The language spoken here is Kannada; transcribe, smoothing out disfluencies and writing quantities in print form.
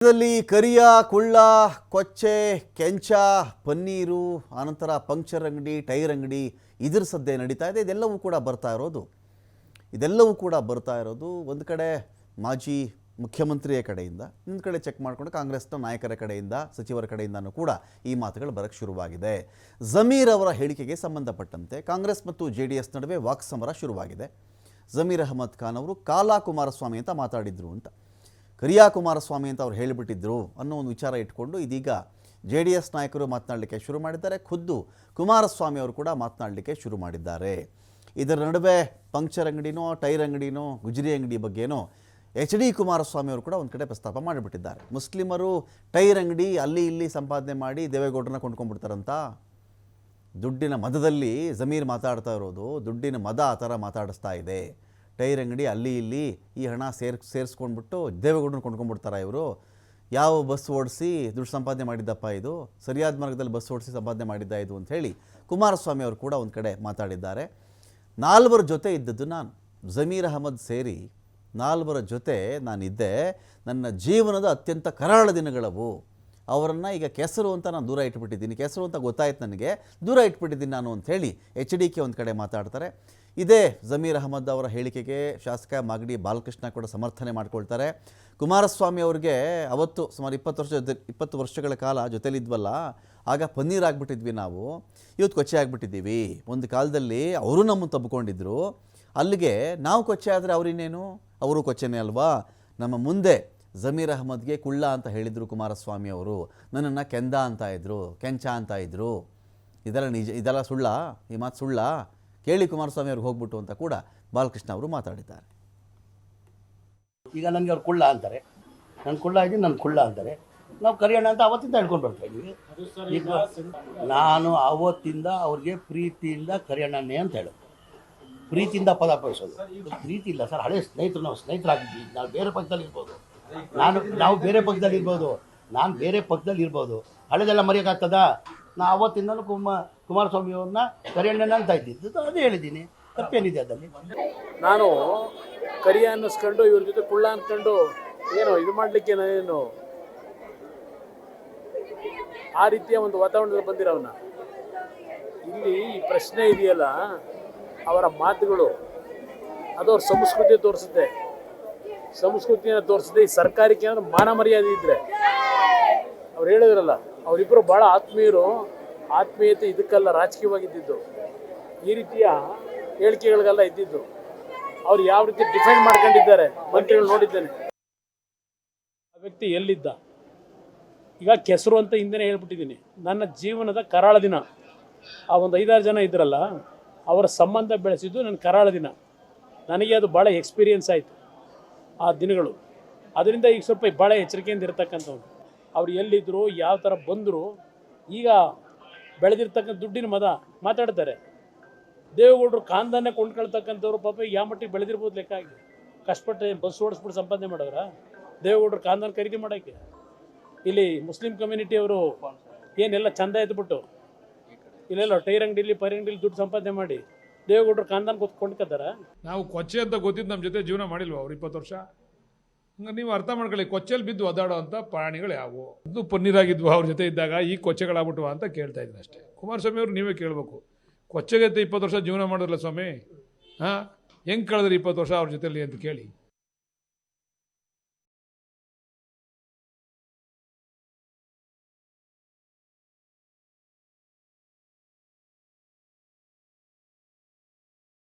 ಇದರಲ್ಲಿ ಕರಿಯ ಕುಳ್ಳ ಕೊಚ್ಚೆ ಕೆಂಚ ಪನ್ನೀರು ಆನಂತರ ಪಂಕ್ಚರ್ ಅಂಗಡಿ ಟೈರ್ ಅಂಗಡಿ ಇದರ ಸದ್ಯ ನಡೀತಾ ಇದೆ. ಇದೆಲ್ಲವೂ ಕೂಡ ಬರ್ತಾ ಇರೋದು ಒಂದು ಕಡೆ ಮಾಜಿ ಮುಖ್ಯಮಂತ್ರಿಯ ಕಡೆಯಿಂದ, ಇನ್ನೊಂದು ಕಡೆ ಚೆಕ್ ಮಾಡಿಕೊಂಡು ಕಾಂಗ್ರೆಸ್ನ ನಾಯಕರ ಕಡೆಯಿಂದ, ಸಚಿವರ ಕಡೆಯಿಂದನೂ ಕೂಡ ಈ ಮಾತುಗಳು ಬರಕ್ಕೆ ಶುರುವಾಗಿದೆ. ಜಮೀರ್ ಅವರ ಹೇಳಿಕೆಗೆ ಸಂಬಂಧಪಟ್ಟಂತೆ ಕಾಂಗ್ರೆಸ್ ಮತ್ತು JDS ನಡುವೆ ವಾಕ್ಸಮರ ಶುರುವಾಗಿದೆ. ಜಮೀರ್ ಅಹಮದ್ ಖಾನ್ ಅವರು ಕಾಲಾ ಕುಮಾರಸ್ವಾಮಿ ಅಂತ ಮಾತಾಡಿದ್ರು ಅಂತ, ಕರಿಯಾ ಕುಮಾರಸ್ವಾಮಿ ಅಂತ ಅವ್ರು ಹೇಳಿಬಿಟ್ಟಿದ್ರು ಅನ್ನೋ ಒಂದು ವಿಚಾರ ಇಟ್ಕೊಂಡು ಇದೀಗ JDS ನಾಯಕರು ಮಾತನಾಡಲಿಕ್ಕೆ ಶುರು ಮಾಡಿದ್ದಾರೆ. ಖುದ್ದು ಕುಮಾರಸ್ವಾಮಿ ಅವರು ಕೂಡ ಮಾತನಾಡಲಿಕ್ಕೆ ಶುರು ಮಾಡಿದ್ದಾರೆ. ಇದರ ನಡುವೆ ಪಂಕ್ಚರ್ ಅಂಗಡಿನೋ ಟೈರ್ ಅಂಗಡಿನೋ ಗುಜರಿ ಅಂಗಡಿ ಬಗ್ಗೆನೋ HD ಕುಮಾರಸ್ವಾಮಿ ಅವರು ಕೂಡ ಒಂದು ಕಡೆ ಪ್ರಸ್ತಾಪ ಮಾಡಿಬಿಟ್ಟಿದ್ದಾರೆ. ಮುಸ್ಲಿಮರು ಟೈರ್ ಅಂಗಡಿ ಅಲ್ಲಿ ಇಲ್ಲಿ ಸಂಪಾದನೆ ಮಾಡಿ ದೇವೇಗೌಡರನ್ನ ಕೊಂಡ್ಕೊಂಡ್ಬಿಡ್ತಾರಂತ. ದುಡ್ಡಿನ ಮದದಲ್ಲಿ ಜಮೀರ್ ಮಾತಾಡ್ತಾ ಇರೋದು ದುಡ್ಡಿನ ಮದ ಆ ಥರ ಮಾತಾಡಿಸ್ತಾ ಇದೆ. ಟೈರ್ ಅಂಗಡಿ ಅಲ್ಲಿ ಇಲ್ಲಿ ಈ ಹಣ ಸೇರಿಸ್ಕೊಂಡ್ಬಿಟ್ಟು ದೇವೇಗೌಡರನ್ನ ಕೊಂಡ್ಕೊಂಡ್ಬಿಡ್ತಾರ ಇವರು. ಯಾವ ಬಸ್ ಓಡಿಸಿ ದುಡ್ಡು ಸಂಪಾದನೆ ಮಾಡಿದ್ದಪ್ಪ ಇದು, ಸರಿಯಾದ ಮಾರ್ಗದಲ್ಲಿ ಬಸ್ ಓಡಿಸಿ ಸಂಪಾದನೆ ಮಾಡಿದ್ದ ಇದು ಅಂತ ಹೇಳಿ ಕುಮಾರಸ್ವಾಮಿ ಅವರು ಕೂಡ ಒಂದು ಕಡೆ ಮಾತಾಡಿದ್ದಾರೆ. 4 ಜೊತೆ ಇದ್ದದ್ದು ನಾನು, ಜಮೀರ್ ಅಹಮದ್ ಸೇರಿ 4 ಜೊತೆ ನಾನಿದ್ದೆ. ನನ್ನ ಜೀವನದ ಅತ್ಯಂತ ಕರಾಳ ದಿನಗಳವು. ಅವರನ್ನು ಈಗ ಕೆಸರು ಅಂತ ನಾನು ದೂರ ಇಟ್ಬಿಟ್ಟಿದ್ದೀನಿ, ಕೆಸರು ಅಂತ ಗೊತ್ತಾಯ್ತು ನನಗೆ, ದೂರ ಇಟ್ಬಿಟ್ಟಿದ್ದೀನಿ ನಾನು ಅಂಥೇಳಿ HDK ಒಂದು ಕಡೆ ಮಾತಾಡ್ತಾರೆ. ಇದೇ ಜಮೀರ್ ಅಹಮದ್ ಅವರ ಹೇಳಿಕೆಗೆ ಶಾಸಕ ಮಾಗಡಿ ಬಾಲಕೃಷ್ಣ ಕೂಡ ಸಮರ್ಥನೆ ಮಾಡ್ಕೊಳ್ತಾರೆ. ಕುಮಾರಸ್ವಾಮಿ ಅವ್ರಿಗೆ ಅವತ್ತು ಸುಮಾರು 20 ವರ್ಷಗಳ ಕಾಲ ಜೊತೆಲಿದ್ವಲ್ಲ, ಆಗ ಪನ್ನೀರ್ ಆಗಿಬಿಟ್ಟಿದ್ವಿ ನಾವು, ಇವತ್ತು ಕೊಚ್ಚೆ ಆಗಿಬಿಟ್ಟಿದ್ದೀವಿ. ಒಂದು ಕಾಲದಲ್ಲಿ ಅವರು ನಮ್ಮನ್ನು ತಬ್ಕೊಂಡಿದ್ರು, ಅಲ್ಲಿಗೆ ನಾವು ಕೊಚ್ಚೆ ಆದರೆ ಅವರಿನ್ನೇನು, ಅವರು ಕೊಚ್ಚೆನೇ ಅಲ್ವಾ. ನಮ್ಮ ಮುಂದೆ ಜಮೀರ್ ಅಹಮದ್ಗೆ ಕುಳ್ಳ ಅಂತ ಹೇಳಿದರು ಕುಮಾರಸ್ವಾಮಿ ಅವರು, ನನ್ನನ್ನು ಕೆಂದ ಅಂತ ಇದ್ರು, ಕೆಂಚ ಅಂತ ಇದ್ರು. ಇದೆಲ್ಲ ನಿಜ, ಇದೆಲ್ಲ ಸುಳ್ಳ, ಈ ಮಾತು ಸುಳ್ಳ, ಕೇಳಿ ಕುಮಾರಸ್ವಾಮಿ ಅವ್ರಿಗೆ ಹೋಗ್ಬಿಟ್ಟು ಅಂತ ಕೂಡ ಬಾಲಕೃಷ್ಣ ಅವರು ಮಾತಾಡಿದ್ದಾರೆ. ಈಗ ನನಗೆ ಅವ್ರು ಕುಳ್ಳ ಅಂತಾರೆ, ನಾನು ಕುಳ್ಳ ಇದ್ದೀನಿ, ನನ್ನ ಕುಳ್ಳ ಅಂತಾರೆ, ನಾವು ಕರಿಯೋಣ ಅಂತ ಅವತ್ತಿಂದ ಹೇಳ್ಕೊಂಡು ಬರ್ತಾ ಇದ್ದೀವಿ. ಈಗ ನಾನು ಅವತ್ತಿಂದ ಅವ್ರಿಗೆ ಪ್ರೀತಿಯಿಂದ ಕರಿಯೋಣನೇ ಅಂತ ಹೇಳೋದು, ಪ್ರೀತಿಯಿಂದ ಪದ ಬಳಸೋದು. ಪ್ರೀತಿ ಇಲ್ಲ ಸರ್, ಹಳೆ ಸ್ನೇಹಿತರು, ನಾವು ಸ್ನೇಹಿತರಾಗಿದ್ವಿ. ನಾವು ಬೇರೆ ಪಕ್ಷದಲ್ಲಿ ಇರ್ಬೋದು, ನಾವು ಬೇರೆ ಪಕ್ಷದಲ್ಲಿ ಇರ್ಬೋದು, ನಾನು ಬೇರೆ ಪಕ್ಷದಲ್ಲಿ ಇರ್ಬೋದು, ಹಳೆದೆಲ್ಲ ಮರೆಯೋಕ್ಕಾಗ್ತದ? ನಾ ಅವತ್ತಿಂದಲೂ ಕುಮಾರಸ್ವಾಮಿ ಅವ್ರನ್ನ ಕರಿಯಣ್ಣನ ಅಂತ ಇದ್ದಿದ್ದು, ಅದೇ ಹೇಳಿದ್ದೀನಿ, ತಪ್ಪೇನಿದೆ ಅದರಲ್ಲಿ? ನಾನು ಕರಿಯ ಅನ್ನಿಸ್ಕೊಂಡು ಇವ್ರ ಜೊತೆ ಕುಳ್ಳ ಅಂದ್ಕೊಂಡು ಏನು ಇದು ಮಾಡಲಿಕ್ಕೆ ನಾನೇನು ಆ ರೀತಿಯ ಒಂದು ವಾತಾವರಣದಲ್ಲಿ ಬಂದಿರೋವನ್ನ. ಇಲ್ಲಿ ಈ ಪ್ರಶ್ನೆ ಇದೆಯಲ್ಲ, ಅವರ ಮಾತುಗಳು ಅದು ಅವ್ರ ಸಂಸ್ಕೃತಿ ತೋರಿಸುತ್ತೆ. ಸಂಸ್ಕೃತಿಯನ್ನು ತೋರಿಸಿದೆ. ಈ ಸರ್ಕಾರಕ್ಕೆ ಏನಾದ್ರು ಮಾನ ಮರ್ಯಾದೆ ಇದ್ದರೆ, ಅವ್ರು ಹೇಳಿದ್ರಲ್ಲ, ಅವರಿಬ್ಬರು ಭಾಳ ಆತ್ಮೀಯರು, ಆತ್ಮೀಯತೆ ಇದಕ್ಕೆಲ್ಲ ರಾಜಕೀಯವಾಗಿದ್ದು, ಈ ರೀತಿಯ ಹೇಳಿಕೆಗಳಿಗೆಲ್ಲ ಇದ್ದಿದ್ದು. ಅವ್ರು ಯಾವ ರೀತಿ ಡಿಫೆಂಡ್ ಮಾಡ್ಕೊಂಡಿದ್ದಾರೆ ಮಂತ್ರಿಗಳು ನೋಡಿದ್ದೇನೆ. ಆ ವ್ಯಕ್ತಿ ಎಲ್ಲಿದ್ದ, ಈಗ ಕೆಸರು ಅಂತ ಹಿಂದೆನೇ ಹೇಳ್ಬಿಟ್ಟಿದ್ದೀನಿ. ನನ್ನ ಜೀವನದ ಕರಾಳ ದಿನ, ಆ ಒಂದು 5-6 ಜನ ಇದ್ರಲ್ಲ, ಅವರ ಸಂಬಂಧ ಬೆಳೆಸಿದ್ದು ನನ್ನ ಕರಾಳ ದಿನ. ನನಗೆ ಅದು ಭಾಳ ಎಕ್ಸ್ಪೀರಿಯನ್ಸ್ ಆಯಿತು ಆ ದಿನಗಳು. ಅದರಿಂದ ಈಗ ಸ್ವಲ್ಪ ಭಾಳ ಎಚ್ಚರಿಕೆಯಿಂದ ಇರತಕ್ಕಂಥವ್ರು. ಅವ್ರು ಎಲ್ಲಿದ್ದರು, ಯಾವ ಥರ ಬಂದರು, ಈಗ ಬೆಳೆದಿರ್ತಕ್ಕಂಥ ದುಡ್ಡಿನ ಮದ ಮಾತಾಡ್ತಾರೆ. ದೇವೇಗೌಡರು ಕಾಂದನ್ನೇ ಕೊಂಡ್ಕೊಳ್ತಕ್ಕಂಥವ್ರು ಪಾಪ ಯಾವ ಮಟ್ಟಿಗೆ ಬೆಳೆದಿರ್ಬೋದು ಲೆಕ್ಕ ಆಗಿ. ಕಷ್ಟಪಟ್ಟು ಬಸ್ ಓಡಿಸ್ಬಿಟ್ಟು ಸಂಪಾದನೆ ಮಾಡೋರ ದೇವೇಗೌಡರು ಕಾಂದನ್ ಖರೀದಿ ಮಾಡೋಕ್ಕೆ. ಇಲ್ಲಿ ಮುಸ್ಲಿಂ ಕಮ್ಯುನಿಟಿಯವರು ಏನೆಲ್ಲ ಚಂದ ಎದ್ಬಿಟ್ಟು ಇಲ್ಲೆಲ್ಲ ಟೈರ್ ಅಂಗಡಿಲಿ ಪೈರ್ ಅಂಗಡಿಲಿ ದುಡ್ಡು ಸಂಪಾದನೆ ಮಾಡಿ ದೇವೇಗೌಡರು ಕಾಂದನ್ ಕೊಂಡ್ಕೊತಾರ. ನಾವು ಕೊಚ್ಚೆ ಅಂತ ಗೊತ್ತಿದ್ದು ನಮ್ಮ ಜೊತೆ ಜೀವನ ಮಾಡಿಲ್ವ ಅವ್ರು 20 ವರ್ಷ? ಹಂಗೆ ನೀವು ಅರ್ಥ ಮಾಡ್ಕೊಳ್ಳಿ, ಕೊಚ್ಚೆಲ್ಲಿ ಬಿದ್ದು ಒದಾಡೋ ಅಂಥ ಪ್ರಾಣಿಗಳು ಯಾವುವು? ಅದು ಪನ್ನೀರಾಗಿದ್ವು ಅವ್ರ ಜೊತೆ ಇದ್ದಾಗ, ಈ ಕೊಚ್ಚೆಗಳಾಗ್ಬಿಟ್ವ ಅಂತ ಕೇಳ್ತಾ ಇದ್ದೀನಿ ಅಷ್ಟೇ. ಕುಮಾರಸ್ವಾಮಿ ಅವರು ನೀವೇ ಕೇಳಬೇಕು, ಕೊಚ್ಚೆಗೆ 20 ವರ್ಷ ಜೀವನ ಮಾಡಿದ್ರಲ್ಲ ಸ್ವಾಮಿ, ಹೆಂಗೆ ಕಳೆದ್ರಿ 20 ವರ್ಷ ಅವ್ರ ಜೊತೆಲಿ ಅಂತ ಕೇಳಿ.